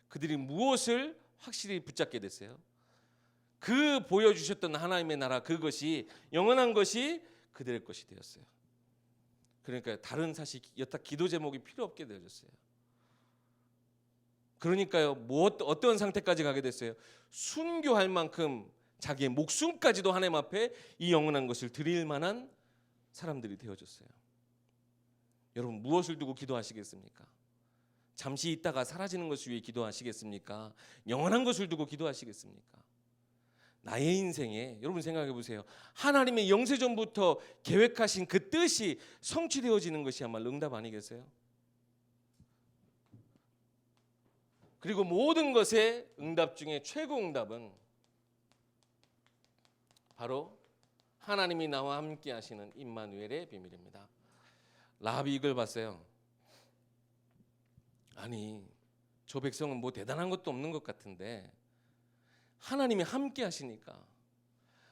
그들이 무엇을 확실히 붙잡게 됐어요? 그 보여주셨던 하나님의 나라, 그것이 영원한 것이 그들의 것이 되었어요. 그러니까 다른 사실 여타 기도 제목이 필요 없게 되어졌어요. 그러니까요, 어떤 상태까지 가게 됐어요? 순교할 만큼 자기의 목숨까지도 하나님 앞에 이 영원한 것을 드릴 만한 사람들이 되어졌어요. 여러분, 무엇을 두고 기도하시겠습니까? 잠시 있다가 사라지는 것을 위해 기도하시겠습니까? 영원한 것을 두고 기도하시겠습니까? 나의 인생에 여러분 생각해 보세요. 하나님의 영세전부터 계획하신 그 뜻이 성취되어지는 것이야말로 응답 아니겠어요? 그리고 모든 것의 응답 중에 최고 응답은 바로 하나님이 나와 함께 하시는 임마누엘의 비밀입니다. 라합이 이걸 봤어요. 아니, 저 백성은 뭐 대단한 것도 없는 것 같은데 하나님이 함께 하시니까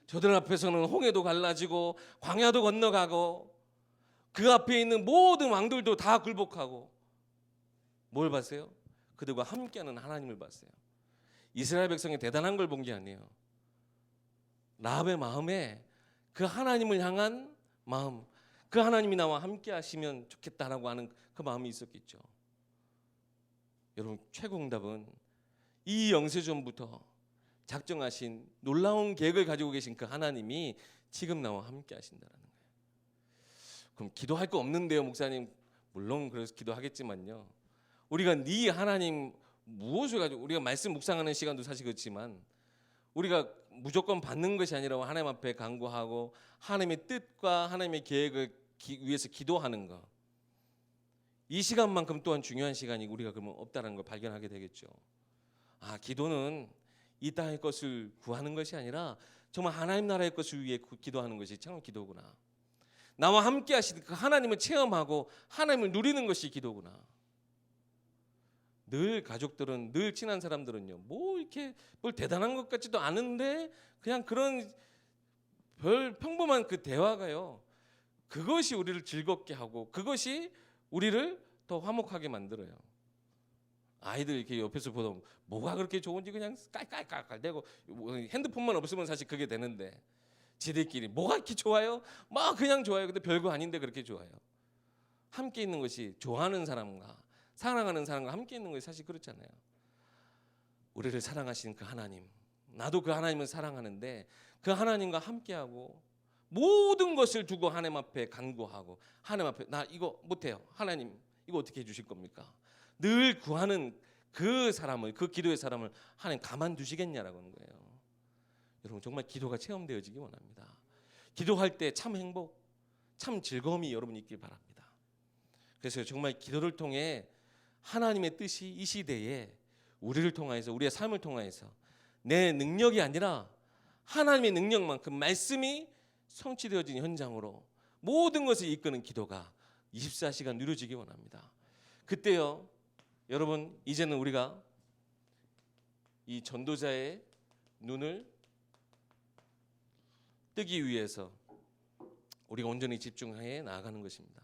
저들 앞에서는 홍해도 갈라지고 광야도 건너가고 그 앞에 있는 모든 왕들도 다 굴복하고 뭘 봤어요? 그들과 함께하는 하나님을 봤어요. 이스라엘 백성이 대단한 걸 본 게 아니에요. 라합의 마음에 그 하나님을 향한 마음, 그 하나님이 나와 함께 하시면 좋겠다라고 하는 그 마음이 있었겠죠. 여러분, 최고 응답은 이 영세전부터 작정하신 놀라운 계획을 가지고 계신 그 하나님이 지금 나와 함께 하신다는 거예요. 그럼 기도할 거 없는데요, 목사님? 물론 그래서 기도하겠지만요. 우리가 네 하나님 무엇을 가지고 우리가 말씀 묵상하는 시간도 사실 그렇지만 우리가 무조건 받는 것이 아니라 하나님 앞에 간구하고 하나님의 뜻과 하나님의 계획을 위해서 기도하는 것. 이 시간만큼 또한 중요한 시간이 우리가 그러면 없다는 걸 발견하게 되겠죠. 아, 기도는 이 땅의 것을 구하는 것이 아니라 정말 하나님 나라의 것을 위해 기도하는 것이 참 기도구나. 나와 함께 하시는 그 하나님을 체험하고 하나님을 누리는 것이 기도구나. 늘 가족들은, 늘 친한 사람들은요, 뭐 이렇게 뭘 대단한 것 같지도 않은데 그냥 그런 별 평범한 그 대화가요, 그것이 우리를 즐겁게 하고 그것이 우리를 더 화목하게 만들어요. 아이들 이렇게 옆에서 보면 뭐가 그렇게 좋은지 그냥 깔깔깔깔대고 핸드폰만 없으면 사실 그게 되는데 지들끼리 뭐가 이렇게 좋아요? 막 그냥 좋아요. 근데 별거 아닌데 그렇게 좋아요. 함께 있는 것이 좋아하는 사람과 사랑하는 사람과 함께 있는 것이 사실 그렇잖아요. 우리를 사랑하시는 그 하나님, 나도 그 하나님을 사랑하는데 그 하나님과 함께하고 모든 것을 두고 하나님 앞에 간구하고 하나님 앞에 나 이거 못해요. 하나님 이거 어떻게 해주실 겁니까? 늘 구하는 그 사람을, 그 기도의 사람을 하나님 가만두시겠냐라고 하는 거예요. 여러분, 정말 기도가 체험되어지기 원합니다. 기도할 때 참 행복, 참 즐거움이 여러분이 있길 바랍니다. 그래서 정말 기도를 통해 하나님의 뜻이 이 시대에 우리를 통하여서, 우리의 삶을 통하여서 내 능력이 아니라 하나님의 능력만큼 말씀이 성취되어진 현장으로 모든 것을 이끄는 기도가 24시간 누려지기 원합니다. 그때요, 여러분, 이제는 우리가 이 전도자의 눈을 뜨기 위해서 우리가 온전히 집중해 나아가는 것입니다.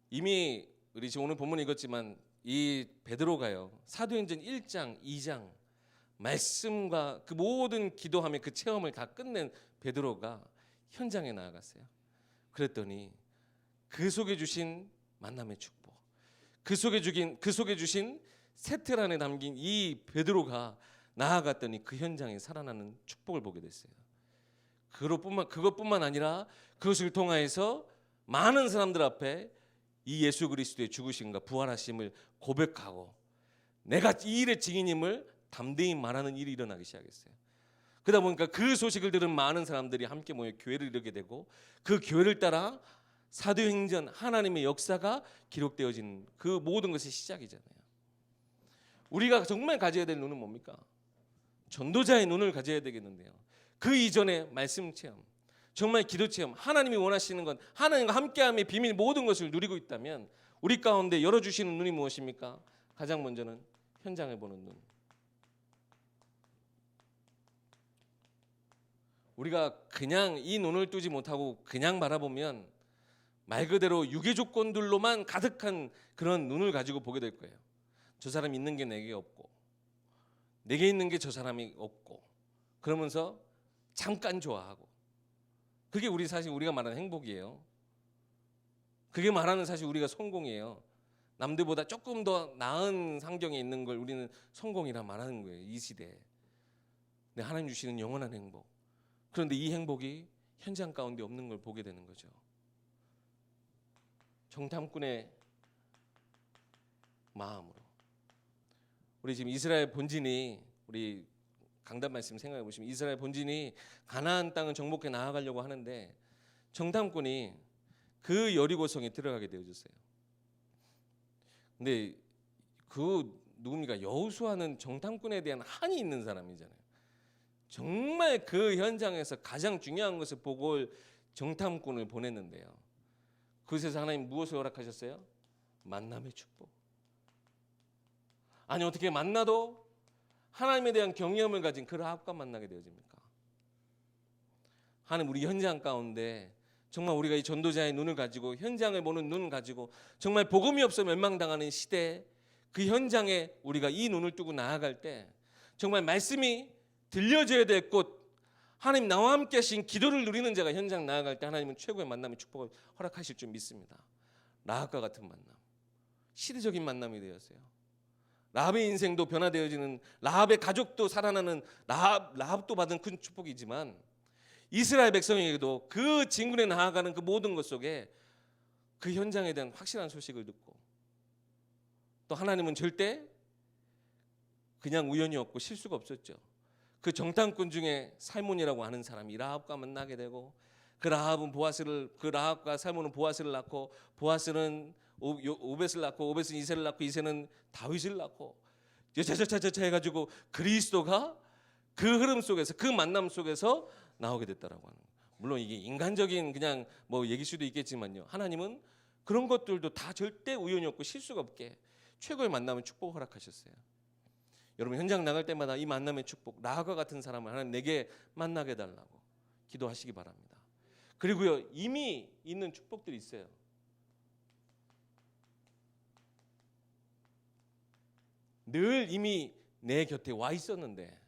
이미 우리 지금 오늘 본문 읽었지만 이 베드로가요, 사도행전 1장, 2장 말씀과 그 모든 기도함의 그 체험을 다 끝낸 베드로가 현장에 나아갔어요. 그랬더니 그 속에 주신 만남의 축복, 그 속에 주신 세틀 안에 담긴 이 베드로가 나아갔더니 그 현장에 살아나는 축복을 보게 됐어요. 그것뿐만 아니라 그것을 통하여서 많은 사람들 앞에 이 예수 그리스도의 죽으심과 부활하심을 고백하고 내가 이 일의 증인임을 담대히 말하는 일이 일어나기 시작했어요. 그러다 보니까 그 소식을 들은 많은 사람들이 함께 모여 교회를 이루게 되고 그 교회를 따라 사도행전 하나님의 역사가 기록되어진 그 모든 것의 시작이잖아요. 우리가 정말 가져야 될 눈은 뭡니까? 전도자의 눈을 가져야 되겠는데요. 그 이전에 말씀 체험, 정말 기도 체험, 하나님이 원하시는 건 하나님과 함께함의 비밀 모든 것을 누리고 있다면 우리 가운데 열어주시는 눈이 무엇입니까? 가장 먼저는 현장을 보는 눈. 우리가 그냥 이 눈을 뜨지 못하고 그냥 바라보면 말 그대로 유괴 조건들로만 가득한 그런 눈을 가지고 보게 될 거예요. 저 사람이 있는 게 내게 없고 내게 있는 게 저 사람이 없고 그러면서 잠깐 좋아하고 그게 사실 우리가 말하는 행복이에요. 그게 말하는 사실 우리가 성공이에요. 남들보다 조금 더 나은 환경에 있는 걸 우리는 성공이라 말하는 거예요. 이 시대에. 근데 하나님 주시는 영원한 행복. 그런데 이 행복이 현장 가운데 없는 걸 보게 되는 거죠. 정탐꾼의 마음으로. 우리 지금 이스라엘 본진이 우리 강단 말씀 생각해 보시면 이스라엘 본진이 가나안 땅을 정복해 나아가려고 하는데 정탐꾼이 그 여리고성에 들어가게 되어졌어요. 근데 그 누굽니까? 여호수아는 정탐꾼에 대한 한이 있는 사람이잖아요. 정말 그 현장에서 가장 중요한 것을 보고 정탐꾼을 보냈는데요. 그곳에서 하나님 무엇을 허락하셨어요? 만남의 축복. 아니 어떻게 만나도 하나님에 대한 경외함을 가진 그 라합과 만나게 되어집니까? 하나님 우리 현장 가운데 정말 우리가 이 전도자의 눈을 가지고 현장을 보는 눈을 가지고 정말 복음이 없어 멸망당하는 시대에 그 현장에 우리가 이 눈을 뜨고 나아갈 때 정말 말씀이 들려져야 될 곳 하나님 나와 함께 하신 기도를 누리는 자가 현장 나아갈 때 하나님은 최고의 만남의 축복을 허락하실 줄 믿습니다. 라합과 같은 만남, 시대적인 만남이 되었어요. 라합의 인생도 변화되어지는 라합의 가족도 살아나는 라합도 받은 큰 축복이지만 이스라엘 백성에게도 그 진군에 나아가는 그 모든 것 속에 그 현장에 대한 확실한 소식을 듣고 또 하나님은 절대 그냥 우연이 없고 실수가 없었죠. 그 정탐꾼 중에 살몬이라고 하는 사람이 라합과 만나게 되고 그 라합과 살몬은 보아스를 낳고 보아스는 오벳을 낳고 오벳은 이새를 낳고 이새는 다윗을 낳고 여차저차저차 해가지고 그리스도가 그 흐름 속에서 그 만남 속에서 나오게 됐다라고 하는 거예요. 물론 이게 인간적인 그냥 뭐 얘기일 수도 있겠지만요. 하나님은 그런 것들도 다 절대 우연이 없고 실수가 없게 최고의 만남을 축복을 허락하셨어요. 여러분 현장 나갈 때마다 이 만남의 축복 라합과 같은 사람을 하나님 내게 만나게 해달라고 기도하시기 바랍니다. 그리고요 이미 있는 축복들이 있어요. 늘 이미 내 곁에 와 있었는데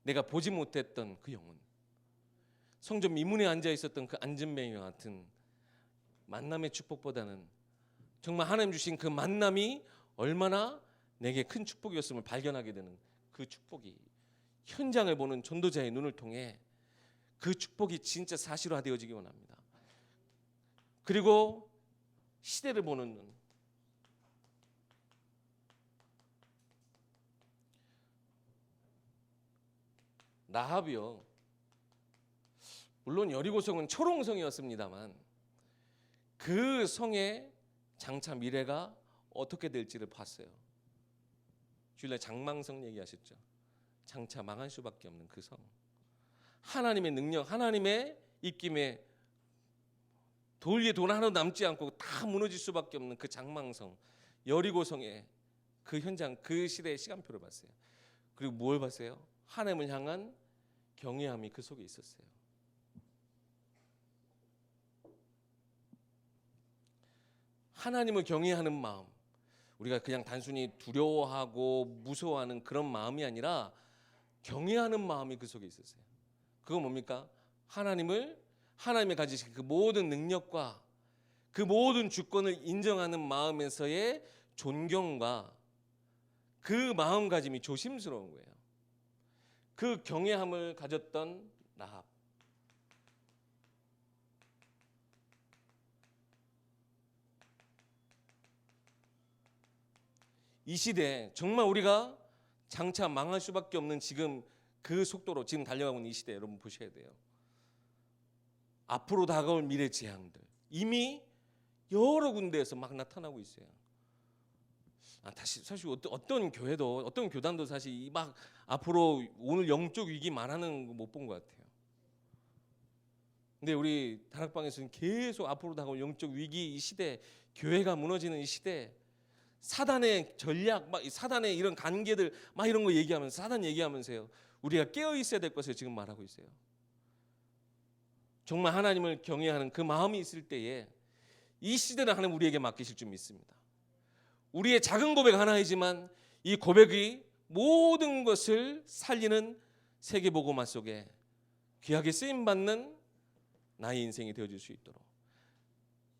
내가 보지 못했던 그 영혼, 성전 미문에 앉아 있었던 그 안전뱅이와 같은 만남의 축복보다는 정말 하나님 주신 그 만남이 얼마나 내게 큰 축복이었음을 발견하게 되는 그 축복이 현장을 보는 전도자의 눈을 통해 그 축복이 진짜 사실화되어지기 원합니다. 그리고 시대를 보는 눈. 라합이요. 물론 여리고성은 초롱성이었습니다만 그 성의 장차 미래가 어떻게 될지를 봤어요. 주일날 장망성 얘기하셨죠. 장차 망할 수밖에 없는 그 성. 하나님의 능력, 하나님의 입김에 돌 위에 돌 하나도 남지 않고 다 무너질 수밖에 없는 그 장망성, 여리고성의 그 현장, 그 시대의 시간표를 봤어요. 그리고 뭘 봤어요? 하나님을 향한 경외함이 그 속에 있었어요. 하나님을 경외하는 마음, 우리가 그냥 단순히 두려워하고 무서워하는 그런 마음이 아니라 경외하는 마음이 그 속에 있었어요. 그건 뭡니까? 하나님이 가지신 그 모든 능력과 그 모든 주권을 인정하는 마음에서의 존경과 그 마음가짐이 조심스러운 거예요. 그 경외함을 가졌던 라합. 이 시대에 정말 우리가 장차 망할 수밖에 없는 지금 그 속도로 지금 달려가고 있는 이 시대 여러분 보셔야 돼요. 앞으로 다가올 미래 재앙들 이미 여러 군데에서 막 나타나고 있어요. 사실 어떤 교회도 어떤 교단도 사실 막 앞으로 오늘 영적 위기 말하는 거 못 본 것 같아요. 근데 우리 다락방에서는 계속 앞으로 다가올 영적 위기 이 시대, 교회가 무너지는 이 시대, 사단의 전략, 막 사단의 이런 관계들 막 이런 거 얘기하면서 사단 얘기하면서요, 우리가 깨어 있어야 될 것을 지금 말하고 있어요. 정말 하나님을 경외하는 그 마음이 있을 때에 이 시대는 하나님 우리에게 맡기실 줄 믿습니다. 우리의 작은 고백 하나이지만 이 고백이 모든 것을 살리는 세계복음화 속에 귀하게 쓰임받는 나의 인생이 되어줄 수 있도록,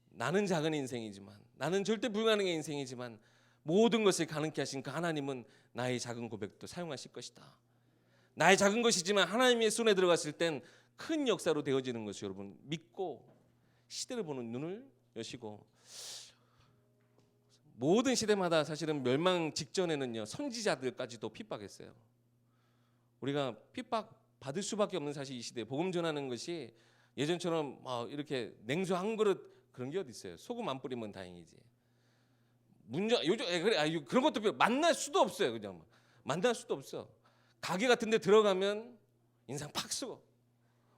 나는 작은 인생이지만, 나는 절대 불가능의 인생이지만 모든 것을 가능케 하신 그 하나님은 나의 작은 고백도 사용하실 것이다. 나의 작은 것이지만 하나님의 손에 들어갔을 땐 큰 역사로 되어지는 것을 여러분 믿고 시대를 보는 눈을 여시고, 모든 시대마다 사실은 멸망 직전에는요, 선지자들까지도 핍박했어요. 우리가 핍박 받을 수밖에 없는 사실 이 시대에 복음 전하는 것이 예전처럼 이렇게 냉수 한 그릇 그런 게 어디 있어요. 소금 안 뿌리면 다행이지. 요즘 그래 그런 것도 만날 수도 없어요. 그냥 만날 수도 없어. 가게 같은 데 들어가면 인상 팍 쓰고.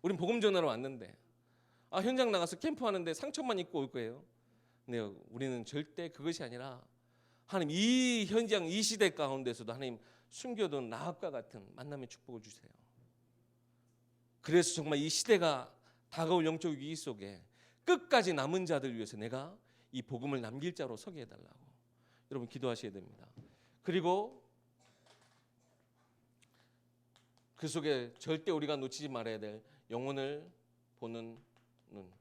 우린 복음 전하러 왔는데 현장 나가서 캠프하는데 상처만 입고 올 거예요. 근데 우리는 절대 그것이 아니라 하나님 이 현장 이 시대 가운데서도 하나님 숨겨둔 라합과 같은 만남의 축복을 주세요. 그래서 정말 이 시대가 다가올 영적 위기 속에 끝까지 남은 자들 위해서 내가 이 복음을 남길 자로 서게 해달라고 여러분 기도하셔야 됩니다. 그리고 그 속에 절대 우리가 놓치지 말아야 될 영혼을 보는 눈,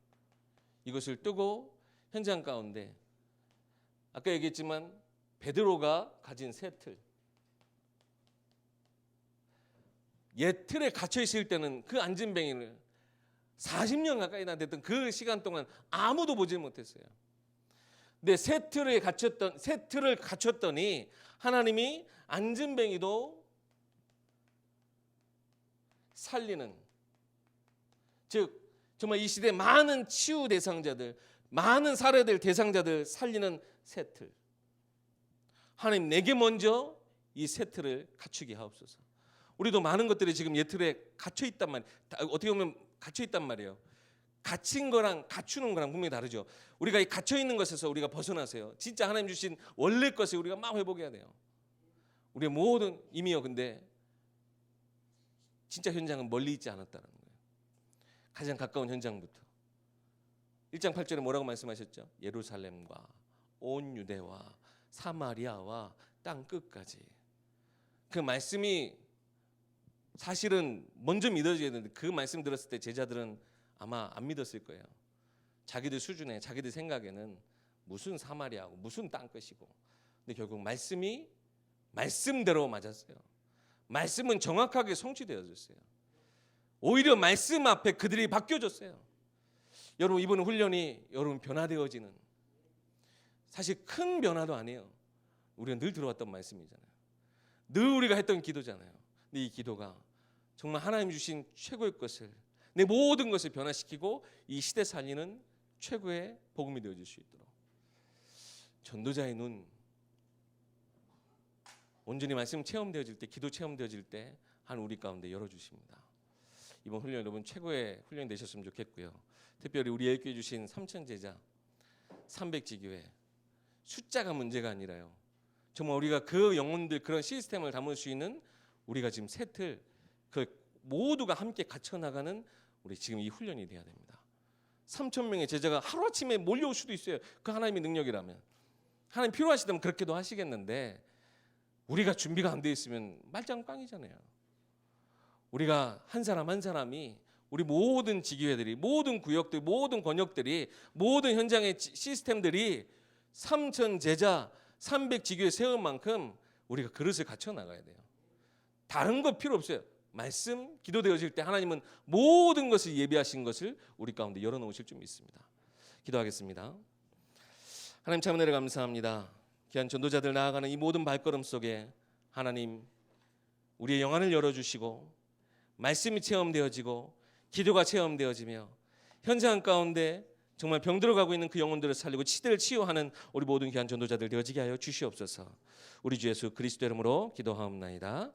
이것을 뜨고 현장 가운데 아까 얘기했지만 베드로가 가진 새 틀, 옛 틀에 갇혀 있을 때는 그 안진뱅이를 40년 가까이나 됐던 그 시간 동안 아무도 보지 못했어요. 근데 새 틀을 갖췄더니 하나님이 안진뱅이도 살리는, 즉 정말 이 시대 많은 치유 대상자들, 많은 살해될 대상자들 살리는 새 틀. 하나님 내게 먼저 이 새 틀을 갖추게 하옵소서. 우리도 많은 것들이 지금 옛 틀에 갇혀 있단 말이에요. 어떻게 보면 갇혀 있단 말이에요. 갇힌 거랑 갖추는 거랑 분명히 다르죠. 우리가 이 갇혀 있는 것에서 우리가 벗어나세요. 진짜 하나님 주신 원래 것을 우리가 막 회복해야 돼요. 우리의 모든 이미요. 근데 진짜 현장은 멀리 있지 않았다는 거예요. 가장 가까운 현장부터. 1장 8절에 뭐라고 말씀하셨죠? 예루살렘과 온 유대와 사마리아와 땅 끝까지. 그 말씀이 사실은 먼저 믿어져야 되는데 그 말씀 들었을 때 제자들은 아마 안 믿었을 거예요. 자기들 수준에 자기들 생각에는 무슨 사마리아고 무슨 땅 끝이고. 근데 결국 말씀이 말씀대로 맞았어요. 말씀은 정확하게 성취되어졌어요. 오히려 말씀 앞에 그들이 바뀌어졌어요. 여러분 이번 훈련이 여러분 변화되어지는, 사실 큰 변화도 아니에요. 우리가 늘 들어왔던 말씀이잖아요. 늘 우리가 했던 기도잖아요. 근데 이 기도가 정말 하나님 주신 최고의 것을, 내 모든 것을 변화시키고 이 시대 살리는 최고의 복음이 되어질 수 있도록 전도자의 눈, 온전히 말씀 체험되어질 때, 기도 체험되어질 때 한 우리 가운데 열어주십니다. 이번 훈련 여러분 최고의 훈련이 되셨으면 좋겠고요. 특별히 우리에게 주신 3천 제자 300지교회 숫자가 문제가 아니라요, 정말 우리가 그 영혼들 그런 시스템을 담을 수 있는 우리가 지금 셋을 그 모두가 함께 갇혀 나가는 우리 지금 이 훈련이 돼야 됩니다. 3천 명의 제자가 하루아침에 몰려올 수도 있어요. 그 하나님의 능력이라면. 하나님 필요하시다면 그렇게도 하시겠는데 우리가 준비가 안 돼 있으면 말짱꽝이잖아요. 우리가 한 사람 한 사람이 우리 모든 지교회들이, 모든 구역들, 모든 권역들이, 모든 현장의 시스템들이 3천 제자 300 지교회 세운 만큼 우리가 그릇을 갖춰 나가야 돼요. 다른 거 필요 없어요. 말씀 기도되어질 때 하나님은 모든 것을 예비하신 것을 우리 가운데 열어놓으실 줄 믿습니다. 기도하겠습니다. 하나님 참 은혜를 감사합니다. 귀한 전도자들 나아가는 이 모든 발걸음 속에 하나님 우리의 영안을 열어주시고 말씀이 체험되어지고 기도가 체험되어지며 현장 가운데 정말 병들어가고 있는 그 영혼들을 살리고 치대를 치유하는 우리 모든 귀한 전도자들 되어지게 하여 주시옵소서. 우리 주 예수 그리스도 이름으로 기도하옵나이다.